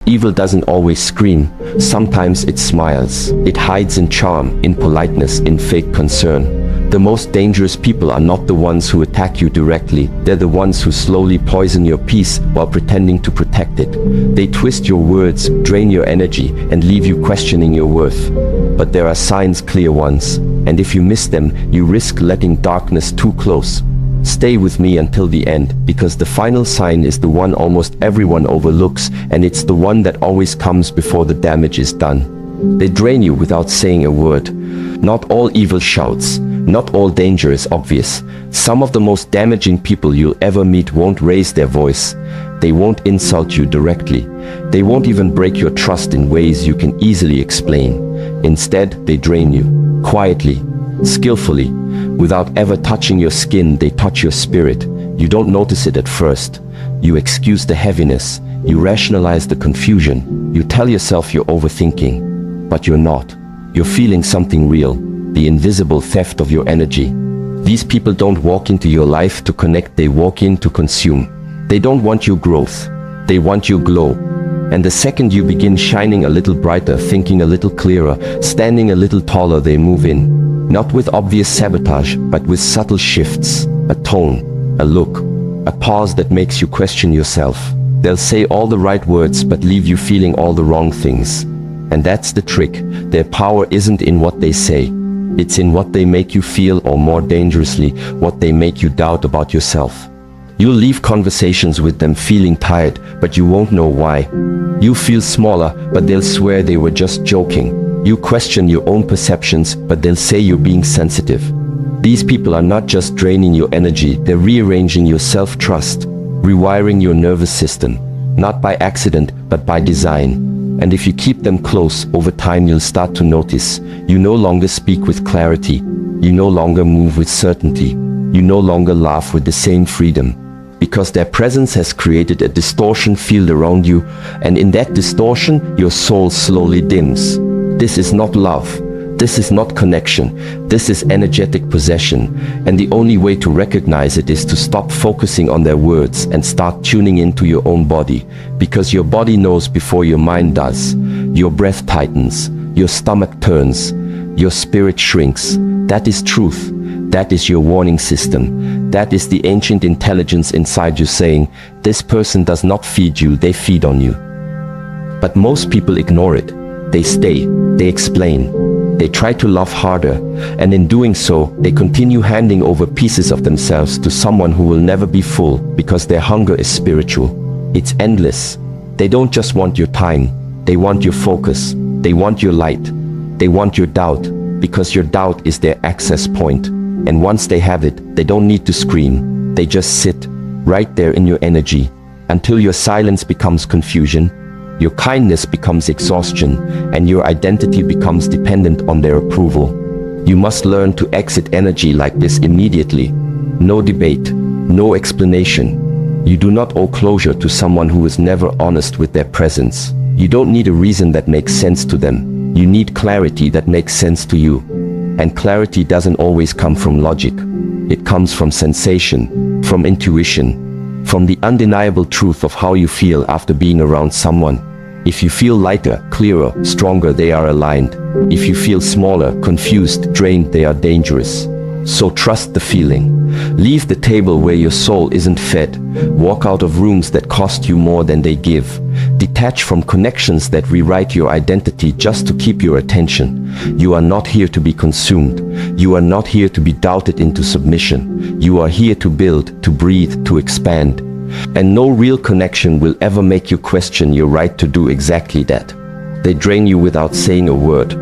Evil doesn't always scream. Sometimes it smiles. It hides in charm, in politeness, in fake concern. The most dangerous people are not the ones who attack you directly. They're the ones who slowly poison your peace while pretending to protect it. They twist your words, drain your energy, and leave you questioning your worth. But there are signs, clear ones, and if you miss them, you risk letting darkness too close. Stay with me until the end, because the final sign is the one almost everyone overlooks, and it's the one that always comes before the damage is done. They drain you without saying a word. Not all evil shouts. Not all danger is obvious. Some of the most damaging people you'll ever meet won't raise their voice. They won't insult you directly. They won't even break your trust in ways you can easily explain. Instead, they drain you. Quietly, skillfully. Without ever touching your skin, they touch your spirit. You don't notice it at first. You excuse the heaviness. You rationalize the confusion. You tell yourself you're overthinking. But you're not. You're feeling something real. The invisible theft of your energy. These people don't walk into your life to connect, they walk in to consume. They don't want your growth, they want your glow. And the second you begin shining a little brighter, thinking a little clearer, standing a little taller, they move in. Not with obvious sabotage, but with subtle shifts. A tone, a look, a pause that makes you question yourself. They'll say all the right words, but leave you feeling all the wrong things. And that's the trick. Their power isn't in what they say. It's in what they make you feel, or more dangerously, what they make you doubt about yourself. You'll leave conversations with them feeling tired, but you won't know why. You feel smaller, but they'll swear they were just joking. You question your own perceptions, but they'll say you're being sensitive. These people are not just draining your energy, they're rearranging your self-trust, rewiring your nervous system, not by accident, but by design. And if you keep them close, over time you'll start to notice. You no longer speak with clarity. You no longer move with certainty. You no longer laugh with the same freedom. Because their presence has created a distortion field around you, and in that distortion, your soul slowly dims. This is not love. This is not connection. This is energetic possession. And the only way to recognize it is to stop focusing on their words and start tuning into your own body. Because your body knows before your mind does. Your breath tightens. Your stomach turns. Your spirit shrinks. That is truth. That is your warning system. That is the ancient intelligence inside you saying, this person does not feed you, they feed on you. But most people ignore it. They stay. They explain. They try to love harder, and in doing so, they continue handing over pieces of themselves to someone who will never be full, because their hunger is spiritual. It's endless. They don't just want your time. They want your focus. They want your light. They want your doubt, because your doubt is their access point. And once they have it, they don't need to scream. They just sit, right there in your energy, until your silence becomes confusion. Your kindness becomes exhaustion, and your identity becomes dependent on their approval. You must learn to exit energy like this immediately. No debate, no explanation. You do not owe closure to someone who is never honest with their presence. You don't need a reason that makes sense to them. You need clarity that makes sense to you. And clarity doesn't always come from logic. It comes from sensation, from intuition, from the undeniable truth of how you feel after being around someone. If you feel lighter, clearer, stronger, they are aligned. If you feel smaller, confused, drained, they are dangerous. So trust the feeling. Leave the table where your soul isn't fed. Walk out of rooms that cost you more than they give. Detach from connections that rewrite your identity just to keep your attention. You are not here to be consumed. You are not here to be doubted into submission. You are here to build, to breathe, to expand. And no real connection will ever make you question your right to do exactly that. They drain you without saying a word.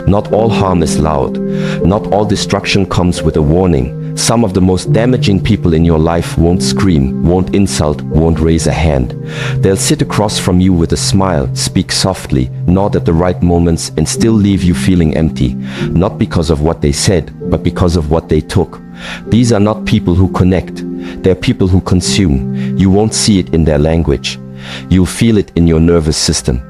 Not all harm is loud. Not all destruction comes with a warning. Some of the most damaging people in your life won't scream, won't insult, won't raise a hand. They'll sit across from you with a smile, speak softly, nod at the right moments, and still leave you feeling empty. Not because of what they said, but because of what they took. These are not people who connect. They're people who consume. You won't see it in their language. You'll feel it in your nervous system.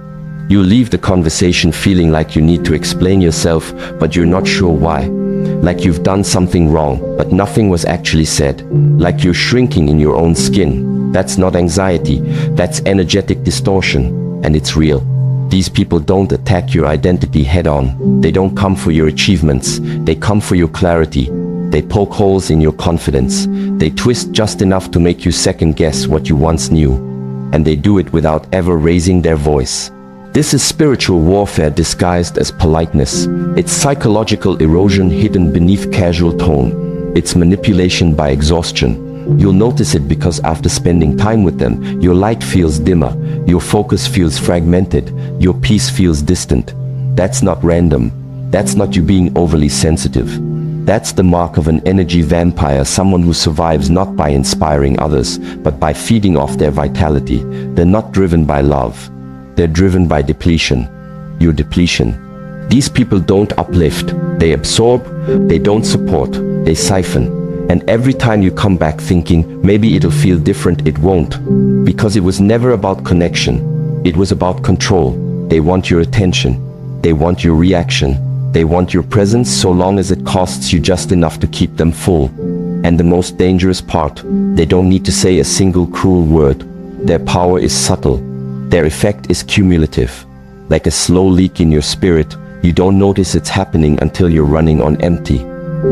You leave the conversation feeling like you need to explain yourself, but you're not sure why. Like you've done something wrong, but nothing was actually said. Like you're shrinking in your own skin. That's not anxiety, that's energetic distortion. and it's real. These people don't attack your identity head-on. They don't come for your achievements. They come for your clarity. They poke holes in your confidence. They twist just enough to make you second-guess what you once knew. And they do it without ever raising their voice. This is spiritual warfare disguised as politeness. It's psychological erosion hidden beneath casual tone. It's manipulation by exhaustion. You'll notice it because after spending time with them, your light feels dimmer, your focus feels fragmented, your peace feels distant. That's not random. That's not you being overly sensitive. That's the mark of an energy vampire, someone who survives not by inspiring others, but by feeding off their vitality. They're not driven by love. They're driven by depletion. Your depletion. These people don't uplift. They absorb. They don't support. They siphon. And every time you come back thinking, maybe it'll feel different, it won't. Because it was never about connection. It was about control. They want your attention. They want your reaction. They want your presence so long as it costs you just enough to keep them full. And the most dangerous part, they don't need to say a single cruel word. Their power is subtle. Their effect is cumulative. Like a slow leak in your spirit, you don't notice it's happening until you're running on empty.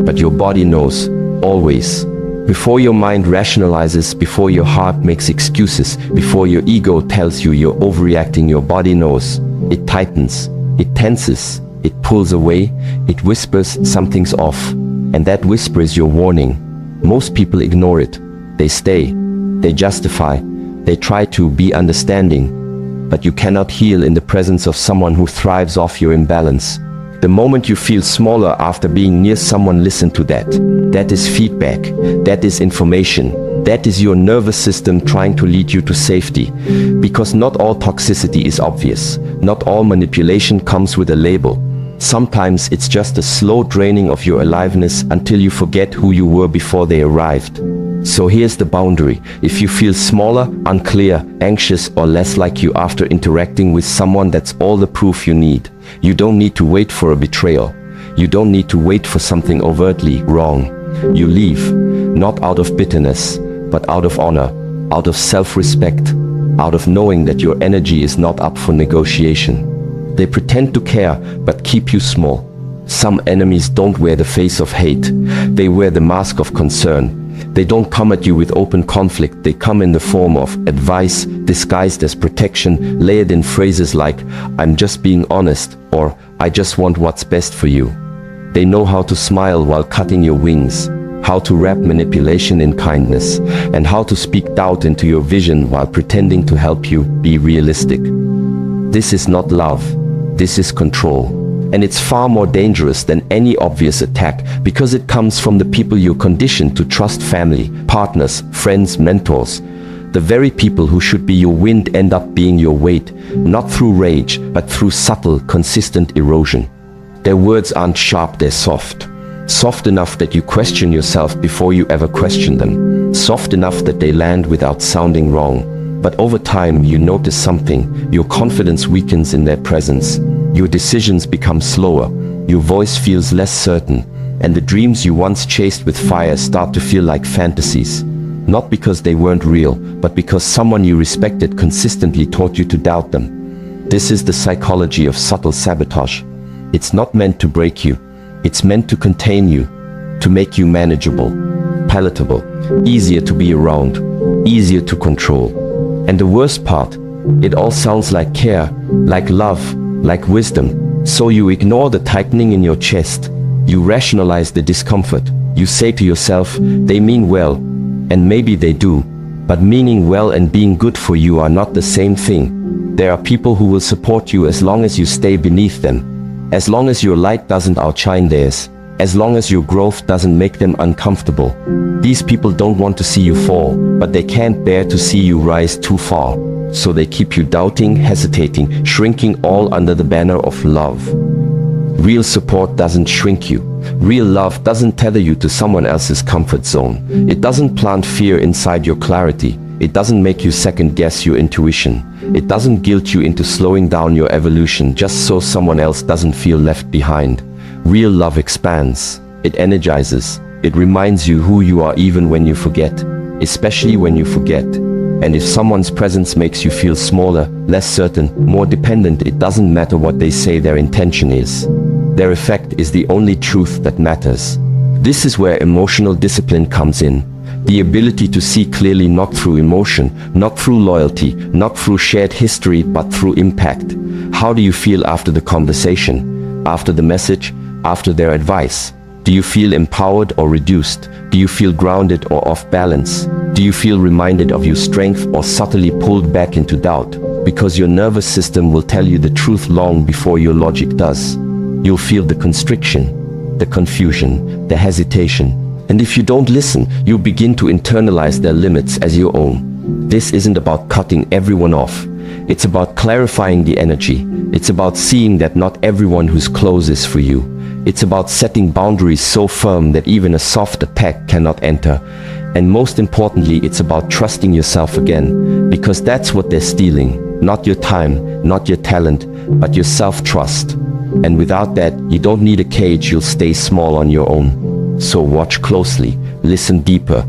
But your body knows. Always. Before your mind rationalizes, before your heart makes excuses, before your ego tells you you're overreacting, your body knows. It tightens, it tenses, it pulls away, it whispers something's off. And that whisper is your warning. Most people ignore it. They stay. They justify. They try to be understanding. But you cannot heal in the presence of someone who thrives off your imbalance. The moment you feel smaller after being near someone, listen to that. That is feedback. That is information. That is your nervous system trying to lead you to safety. Because not all toxicity is obvious. Not all manipulation comes with a label. Sometimes it's just a slow draining of your aliveness until you forget who you were before they arrived. So here's the boundary. If you feel smaller, unclear, anxious, or less like you after interacting with someone, that's all the proof you need. You don't need to wait for a betrayal. You don't need to wait for something overtly wrong. You leave, not out of bitterness, but out of honor, out of self-respect, out of knowing that your energy is not up for negotiation. They pretend to care, but keep you small. Some enemies don't wear the face of hate. They wear the mask of concern. They don't come at you with open conflict. They come in the form of advice, disguised as protection, layered in phrases like, "I'm just being honest," or "I just want what's best for you." They know how to smile while cutting your wings, how to wrap manipulation in kindness, and how to speak doubt into your vision while pretending to help you be realistic. This is not love. This is control. And it's far more dangerous than any obvious attack because it comes from the people you're conditioned to trust: family, partners, friends, mentors. The very people who should be your wind end up being your weight, not through rage, but through subtle, consistent erosion. Their words aren't sharp, they're soft. Soft enough that you question yourself before you ever question them. Soft enough that they land without sounding wrong. But over time, you notice something. Your confidence weakens in their presence. Your decisions become slower. Your voice feels less certain. And the dreams you once chased with fire start to feel like fantasies. Not because they weren't real, but because someone you respected consistently taught you to doubt them. This is the psychology of subtle sabotage. It's not meant to break you. It's meant to contain you, to make you manageable, palatable, easier to be around, easier to control. And the worst part, it all sounds like care, like love, like wisdom. So you ignore the tightening in your chest. You rationalize the discomfort. You say to yourself, they mean well. And maybe they do. But meaning well and being good for you are not the same thing. There are people who will support you as long as you stay beneath them. As long as your light doesn't outshine theirs. As long as your growth doesn't make them uncomfortable. These people don't want to see you fall, but they can't bear to see you rise too far. So they keep you doubting, hesitating, shrinking, all under the banner of love. Real support doesn't shrink you. Real love doesn't tether you to someone else's comfort zone. It doesn't plant fear inside your clarity. It doesn't make you second guess your intuition. It doesn't guilt you into slowing down your evolution just so someone else doesn't feel left behind. Real love expands. It energizes. It reminds you who you are even when you forget. Especially when you forget. And if someone's presence makes you feel smaller, less certain, more dependent, it doesn't matter what they say their intention is. Their effect is the only truth that matters. This is where emotional discipline comes in. The ability to see clearly, not through emotion, not through loyalty, not through shared history, but through impact. How do you feel after the conversation, after the message, after their advice? Do you feel empowered or reduced? Do you feel grounded or off balance? Do you feel reminded of your strength or subtly pulled back into doubt? Because your nervous system will tell you the truth long before your logic does. You'll feel the constriction, the confusion, the hesitation. And if you don't listen, you begin to internalize their limits as your own. This isn't about cutting everyone off. It's about clarifying the energy. It's about seeing that not everyone who's close is for you. It's about setting boundaries so firm that even a soft attack cannot enter. And most importantly, it's about trusting yourself again, because that's what they're stealing. Not your time, not your talent, but your self-trust. And without that, you don't need a cage, you'll stay small on your own. So watch closely, listen deeper.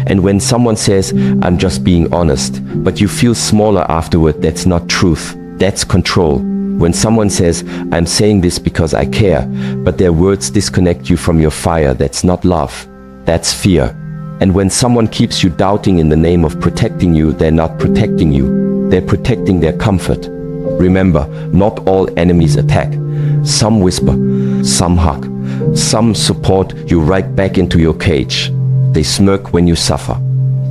And when someone says, "I'm just being honest," but you feel smaller afterward, that's not truth, that's control. When someone says, "I'm saying this because I care," but their words disconnect you from your fire, that's not love, that's fear. And when someone keeps you doubting in the name of protecting you, they're not protecting you, they're protecting their comfort. Remember, not all enemies attack. Some whisper, some hug, some support you right back into your cage. They smirk when you suffer.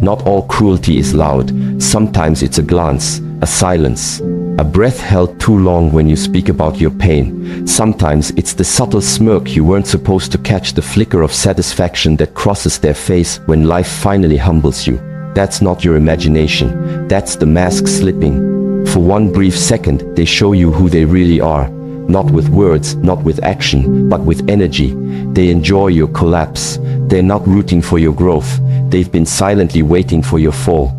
Not all cruelty is loud. Sometimes it's a glance, a silence, a breath held too long when you speak about your pain. Sometimes it's the subtle smirk you weren't supposed to catch, the flicker of satisfaction that crosses their face when life finally humbles you. That's not your imagination. That's the mask slipping. For one brief second, they show you who they really are. Not with words, not with action, but with energy. They enjoy your collapse. They're not rooting for your growth. They've been silently waiting for your fall.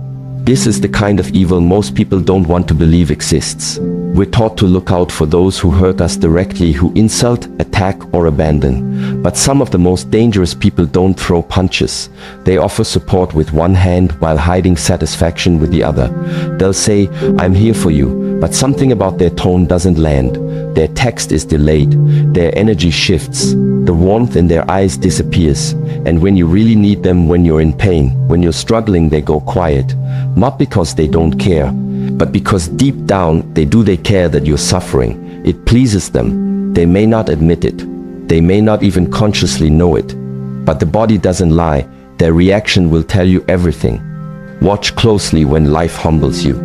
This is the kind of evil most people don't want to believe exists. We're taught to look out for those who hurt us directly, who insult, attack, or abandon. But some of the most dangerous people don't throw punches. They offer support with one hand while hiding satisfaction with the other. They'll say, "I'm here for you," but something about their tone doesn't land. Their text is delayed. Their energy shifts. The warmth in their eyes disappears. And when you really need them, when you're in pain, when you're struggling, they go quiet. Not because they don't care, but because deep down they care that you're suffering. It pleases them. They may not admit it. They may not even consciously know it. But the body doesn't lie. Their reaction will tell you everything. Watch closely when life humbles you.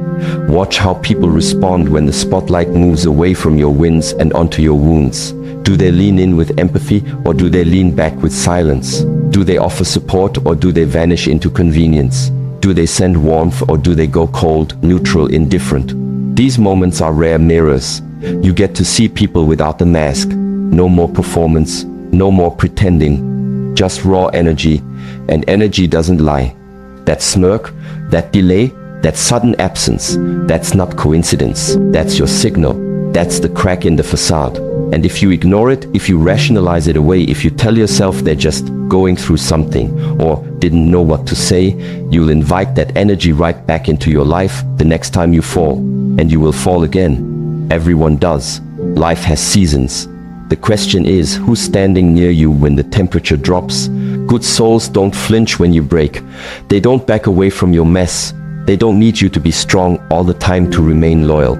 Watch how people respond when the spotlight moves away from your wins and onto your wounds. Do they lean in with empathy, or do they lean back with silence? Do they offer support, or do they vanish into convenience? Do they send warmth, or do they go cold, neutral, indifferent? These moments are rare mirrors. You get to see people without the mask. No more performance, no more pretending. Just raw energy, and energy doesn't lie. That smirk, that delay, that sudden absence, that's not coincidence. That's your signal. That's the crack in the facade. And if you ignore it, if you rationalize it away, if you tell yourself they're just going through something or didn't know what to say, you'll invite that energy right back into your life the next time you fall. And you will fall again. Everyone does. Life has seasons. The question is, who's standing near you when the temperature drops? Good souls don't flinch when you break. They don't back away from your mess. They don't need you to be strong all the time to remain loyal.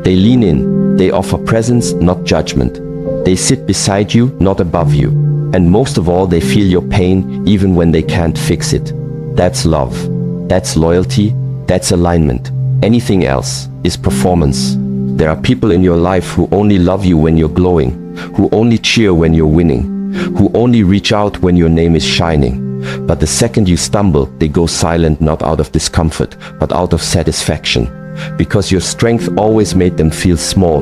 They lean in. They offer presence, not judgment. They sit beside you, not above you. And most of all, they feel your pain even when they can't fix it. That's love. That's loyalty. That's alignment. Anything else is performance. There are people in your life who only love you when you're glowing, who only cheer when you're winning, who only reach out when your name is shining. But the second you stumble, they go silent, not out of discomfort, but out of satisfaction. Because your strength always made them feel small,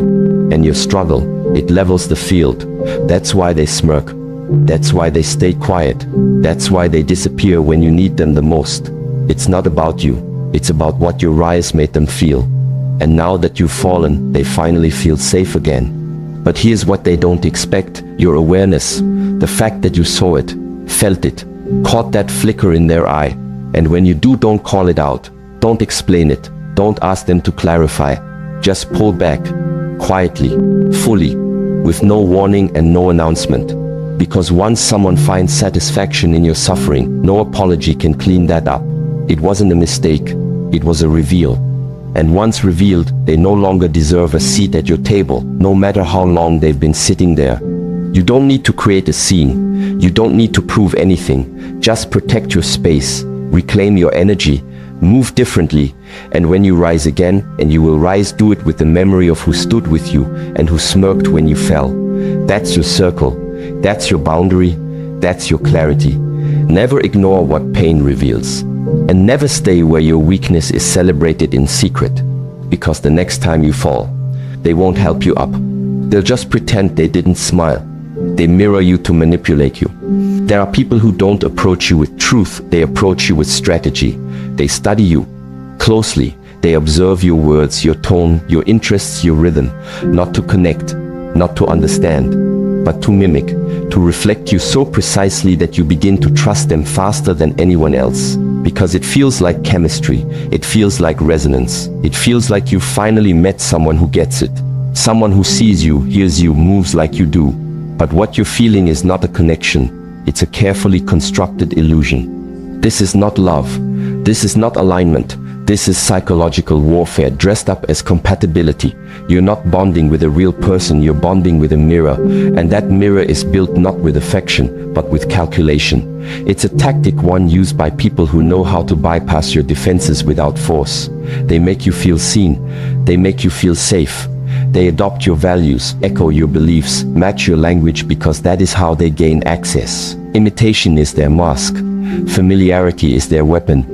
and your struggle, it levels the field. That's why they smirk. That's why they stay quiet. That's why they disappear when you need them the most. It's not about you. It's about what your rise made them feel. And now that you've fallen, they finally feel safe again. But here's what they don't expect: your awareness. The fact that you saw it, felt it, caught that flicker in their eye. And when you do, don't call it out. Don't explain it. Don't ask them to clarify. Just pull back, quietly, fully, with no warning and no announcement. Because once someone finds satisfaction in your suffering, no apology can clean that up. It wasn't a mistake, it was a reveal. And once revealed, they no longer deserve a seat at your table, no matter how long they've been sitting there. You don't need to create a scene. You don't need to prove anything. Just protect your space, reclaim your energy, move differently, and when you rise again, and you will rise, do it with the memory of who stood with you and who smirked when you fell. That's your circle. That's your boundary. That's your clarity. Never ignore what pain reveals. And never stay where your weakness is celebrated in secret. Because the next time you fall, they won't help you up. They'll just pretend they didn't smile. They mirror you to manipulate you. There are people who don't approach you with truth, they approach you with strategy. They study you closely. They observe your words, your tone, your interests, your rhythm. Not to connect, not to understand, but to mimic, to reflect you so precisely that you begin to trust them faster than anyone else. Because it feels like chemistry, it feels like resonance, it feels like you finally met someone who gets it. Someone who sees you, hears you, moves like you do. But what you're feeling is not a connection, it's a carefully constructed illusion. This is not love, this is not alignment, this is psychological warfare dressed up as compatibility. You're not bonding with a real person, you're bonding with a mirror. And that mirror is built not with affection, but with calculation. It's a tactic one used by people who know how to bypass your defenses without force. They make you feel seen, they make you feel safe. They adopt your values, echo your beliefs, match your language because that is how they gain access. Imitation is their mask. Familiarity is their weapon.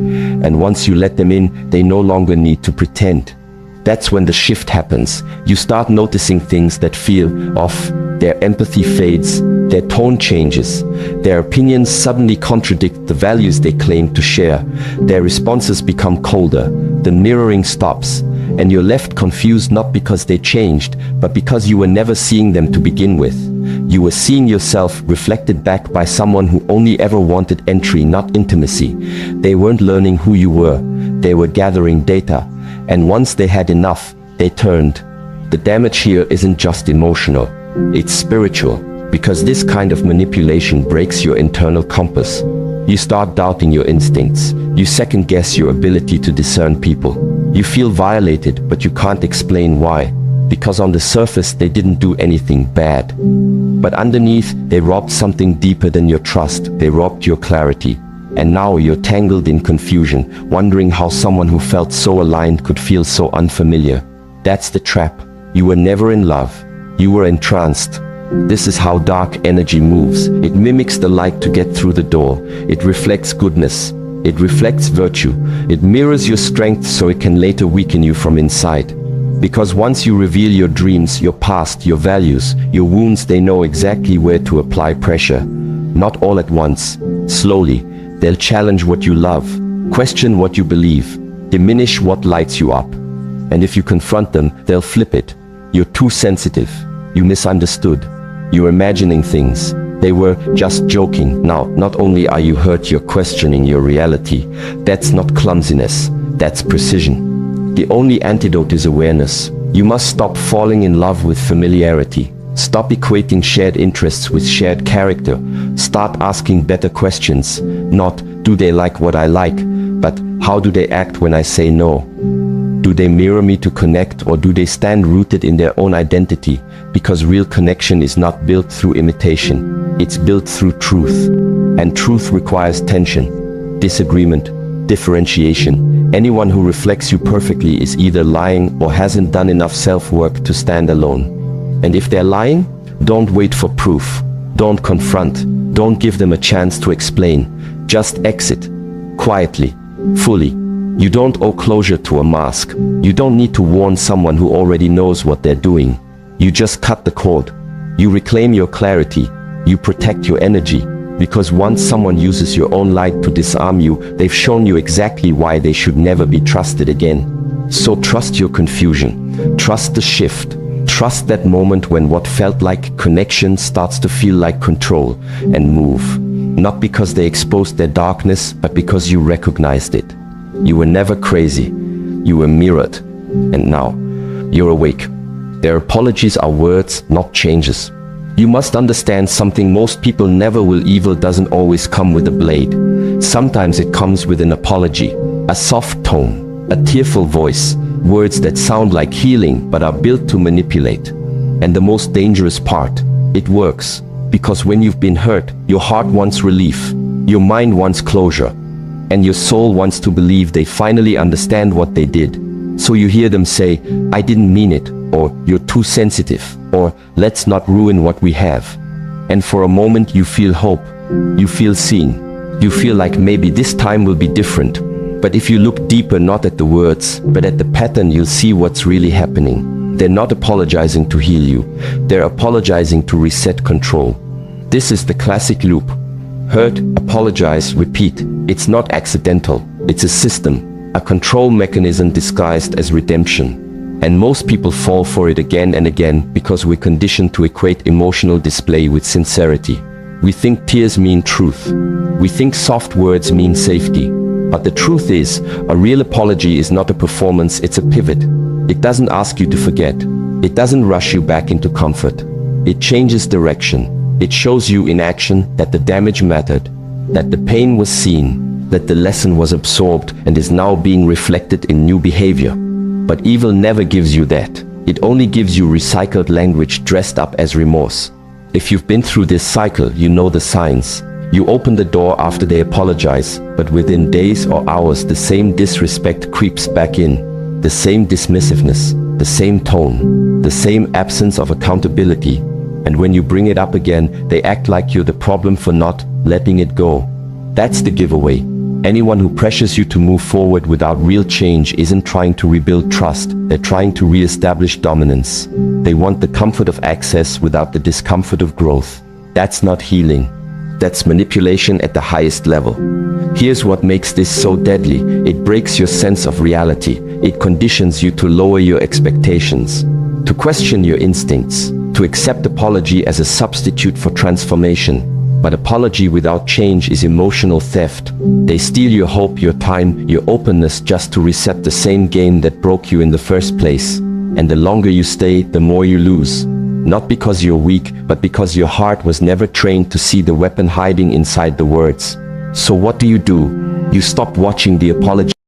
And once you let them in, they no longer need to pretend. That's when the shift happens. You start noticing things that feel off. Their empathy fades, their tone changes. Their opinions suddenly contradict the values they claim to share. Their responses become colder. The mirroring stops. And you're left confused not because they changed, but because you were never seeing them to begin with. You were seeing yourself reflected back by someone who only ever wanted entry, not intimacy. They weren't learning who you were. They were gathering data. And once they had enough, they turned. The damage here isn't just emotional. It's spiritual. Because this kind of manipulation breaks your internal compass. You start doubting your instincts. You second guess your ability to discern people. You feel violated, but you can't explain why. Because on the surface they didn't do anything bad. But underneath they robbed something deeper than your trust. They robbed your clarity. And now you're tangled in confusion, wondering how someone who felt so aligned could feel so unfamiliar. That's the trap. You were never in love. You were entranced. This is how dark energy moves. It mimics the light to get through the door. It reflects goodness. It reflects virtue. It mirrors your strength so it can later weaken you from inside. Because once you reveal your dreams, your past, your values, your wounds, they know exactly where to apply pressure. Not all at once. Slowly. They'll challenge what you love, question what you believe, diminish what lights you up. And if you confront them, they'll flip it. You're too sensitive. You misunderstood. You're imagining things. They were just joking. Now, not only are you hurt, you're questioning your reality. That's not clumsiness. That's precision. The only antidote is awareness. You must stop falling in love with familiarity. Stop equating shared interests with shared character. Start asking better questions. Not, do they like what I like, but how do they act when I say no? Do they mirror me to connect, or do they stand rooted in their own identity? Because real connection is not built through imitation. It's built through truth. And truth requires tension, disagreement, differentiation. Anyone who reflects you perfectly is either lying or hasn't done enough self-work to stand alone. And if they're lying, don't wait for proof. Don't confront. Don't give them a chance to explain. Just exit. Quietly. Fully. You don't owe closure to a mask. You don't need to warn someone who already knows what they're doing. You just cut the cord. You reclaim your clarity. You protect your energy. Because once someone uses your own light to disarm you, they've shown you exactly why they should never be trusted again. So trust your confusion. Trust the shift. Trust that moment when what felt like connection starts to feel like control and move. Not because they exposed their darkness, but because you recognized it. You were never crazy. You were mirrored. And now, you're awake. Their apologies are words, not changes. You must understand something most people never will. Evil doesn't always come with a blade. Sometimes it comes with an apology, a soft tone, a tearful voice, words that sound like healing but are built to manipulate. And the most dangerous part, it works. Because when you've been hurt, your heart wants relief, your mind wants closure, and your soul wants to believe they finally understand what they did. So you hear them say, "I didn't mean it," or "You're too sensitive," or "Let's not ruin what we have." And for a moment you feel hope, you feel seen, you feel like maybe this time will be different. But if you look deeper, not at the words, but at the pattern, you'll see what's really happening. They're not apologizing to heal you, they're apologizing to reset control. This is the classic loop. Hurt, apologize, repeat. It's not accidental, it's a system, a control mechanism disguised as redemption. And most people fall for it again and again because we're conditioned to equate emotional display with sincerity. We think tears mean truth. We think soft words mean safety. But the truth is, a real apology is not a performance, it's a pivot. It doesn't ask you to forget. It doesn't rush you back into comfort. It changes direction. It shows you in action that the damage mattered, that the pain was seen, that the lesson was absorbed and is now being reflected in new behavior. But evil never gives you that. It only gives you recycled language dressed up as remorse. If you've been through this cycle, you know the signs. You open the door after they apologize, but within days or hours the same disrespect creeps back in. The same dismissiveness, the same tone, the same absence of accountability. And when you bring it up again, they act like you're the problem for not letting it go. That's the giveaway. Anyone who pressures you to move forward without real change isn't trying to rebuild trust, they're trying to re-establish dominance. They want the comfort of access without the discomfort of growth. That's not healing. That's manipulation at the highest level. Here's what makes this so deadly. It breaks your sense of reality. It conditions you to lower your expectations, to question your instincts, to accept apology as a substitute for transformation. But apology without change is emotional theft. They steal your hope, your time, your openness just to reset the same game that broke you in the first place. And the longer you stay, the more you lose. Not because you're weak, but because your heart was never trained to see the weapon hiding inside the words. So what do? You stop watching the apology